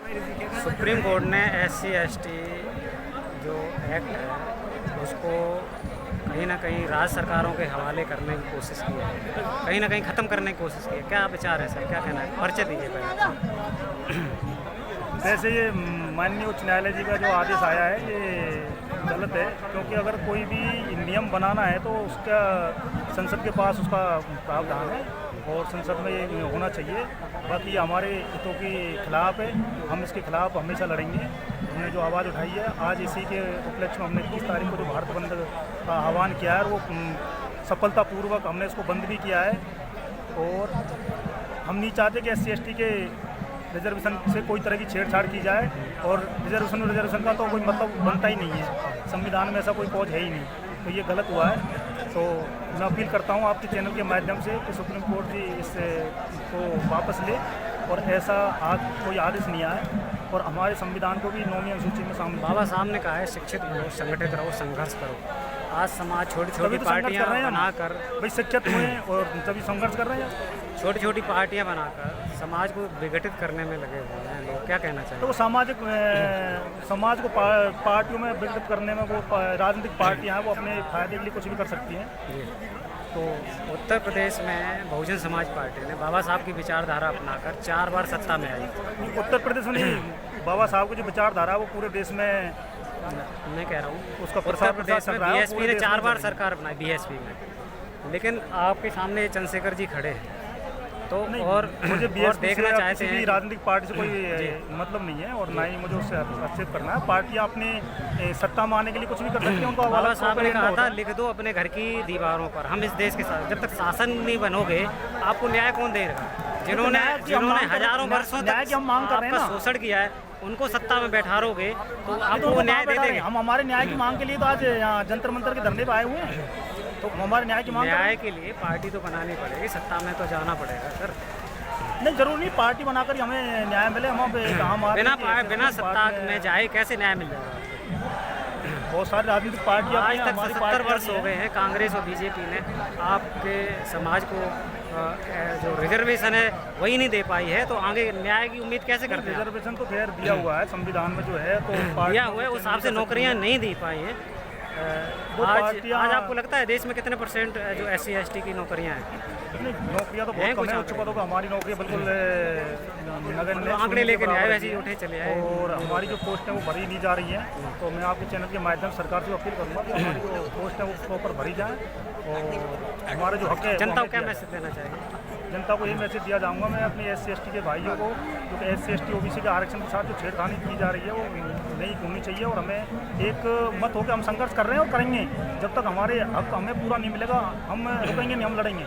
Supreme court ने SC/ST जो act है उसको कहीं ना कहीं राज्य सरकारों के हवाले करने की कोशिश की है, कहीं ना कहीं ख़त्म करने की कोशिश की है। क्या विचार है सर, क्या कहना है? परिचय दीजिए पहले। वैसे ये माननीय उच्च न्यायालय जी का जो आदेश आया है ये गलत है, क्योंकि अगर कोई भी नियम बनाना है तो उसका संसद के पास उसका प्रावधान है और संसद में ये होना चाहिए। बाकी हमारे हितों के खिलाफ है, हम इसके खिलाफ हमेशा लड़ेंगे। हमने जो आवाज़ उठाई है आज इसी के उपलक्ष्य में हमने 30 तारीख को जो भारत बंद का आह्वान किया है वो सफलतापूर्वक हमने इसको बंद भी किया है। और हम नहीं चाहते कि SC/ST के रिजर्वेशन से कोई तरह की छेड़छाड़ की जाए, और रिजर्वेशन का तो कोई मतलब बनता ही नहीं है, संविधान में ऐसा कोई पौध है ही नहीं, तो ये गलत हुआ है। तो मैं अपील करता हूँ आपके चैनल के माध्यम से कि सुप्रीम कोर्ट जी इससे को वापस ले और ऐसा कोई आदेश नहीं आए और हमारे संविधान को भी 9वीं अनुसूची में शामिल। बाबा साहब ने कहा है शिक्षित रहो, संगठित रहो, संघर्ष करो। आज समाज छोटी छोटी पार्टियां बनाकर भाई शिक्षित हुए और तभी संघर्ष कर रहे हैं। छोटी छोटी पार्टियां बनाकर समाज को विघटित करने में लगे हुए हैं लोग, क्या कहना चाहिए? तो वो समाज को पार्टियों में विघटित करने में वो राजनीतिक पार्टियां हैं वो अपने फायदे के लिए कुछ भी कर सकती हैं। तो उत्तर प्रदेश में बहुजन समाज पार्टी ने बाबा साहब की विचारधारा अपनाकर 4 बार सत्ता में आई। उत्तर प्रदेश में नहीं, बाबा साहब की जो विचारधारा है वो पूरे देश में, मैं कह रहा हूँ उसका उत्तर प्रदेश में BSP ने 4 बार सरकार बनाई BSP में, लेकिन आपके सामने चंद्रशेखर जी खड़े हैं तो और मुझे BSP देखना चाहते हैं। राजनीतिक पार्टी से कोई मतलब नहीं है और ना ही मुझे उससे हस्तक्षेप करना है। पार्टियां अपने सत्ता में आने के लिए कुछ भी कर सकती हैं। उनको बाबा साहब ने कहा था लिख दो अपने घर की दीवारों पर, हम इस देश के साथ जब तक शासन नहीं बनोगे आपको न्याय कौन देगा? जिन्होंने हजारों वर्षों तक हम मांग कर रहे हैं, शोषण किया है, उनको सत्ता में बैठारोगे तो आपको न्याय दे देंगे। हम हमारे न्याय की मांग के लिए तो आज यहाँ जंतर मंतर के धरने पे आए हुए हैं, तो हमारे न्याय की मांग के लिए पार्टी तो बनानी पड़ेगी, सत्ता में तो जाना पड़ेगा सर। नहीं जरूर नहीं, पार्टी बनाकर हमें न्याय मिले। हम बिना सत्ता में जाए कैसे न्याय मिल जाएगा? बहुत सारी राजनीतिक पार्टियां आज तक 70 वर्ष हो गए हैं कांग्रेस और BJP ने आपके समाज को जो रिजर्वेशन है वही नहीं दे पाई है, तो आगे न्याय की उम्मीद कैसे करते हैं? रिजर्वेशन तो खैर दिया हुआ है संविधान में जो है, तो दिया हुआ है, उस हिसाब से नौकरियां नहीं दी पाई हैं। आज आपको लगता है देश में कितने % जो SC/ST की नौकरियां हैं? नौकरियां तो बहुत कम है उच्च पदों पर। हमारी नौकरी बिल्कुल नगण्य आंकड़े लेकर आए वैसे ही उठे चले आए, और हमारी जो पोस्ट है वो भरी नहीं जा रही है। तो मैं आपके चैनल के माध्यम से सरकार से अपील करूँगा कि हमारी जो पोस्ट है वो प्रॉपर भरी जाए और हमारे जो हक है। जनता को क्या मैसेज देना चाहिए? जनता को ये मैसेज दिया जाऊँगा मैं अपनी SC/ST के भाइयों को, जो SC/ST OBC के आरक्षण के साथ जो छेड़खानी की जा रही है वो नहीं होनी चाहिए। और हमें एक मत होकर हम संघर्ष कर रहे हैं और करेंगे, जब तक हमारे हक हमें पूरा नहीं मिलेगा हम रुकेंगे नहीं, हम लड़ेंगे।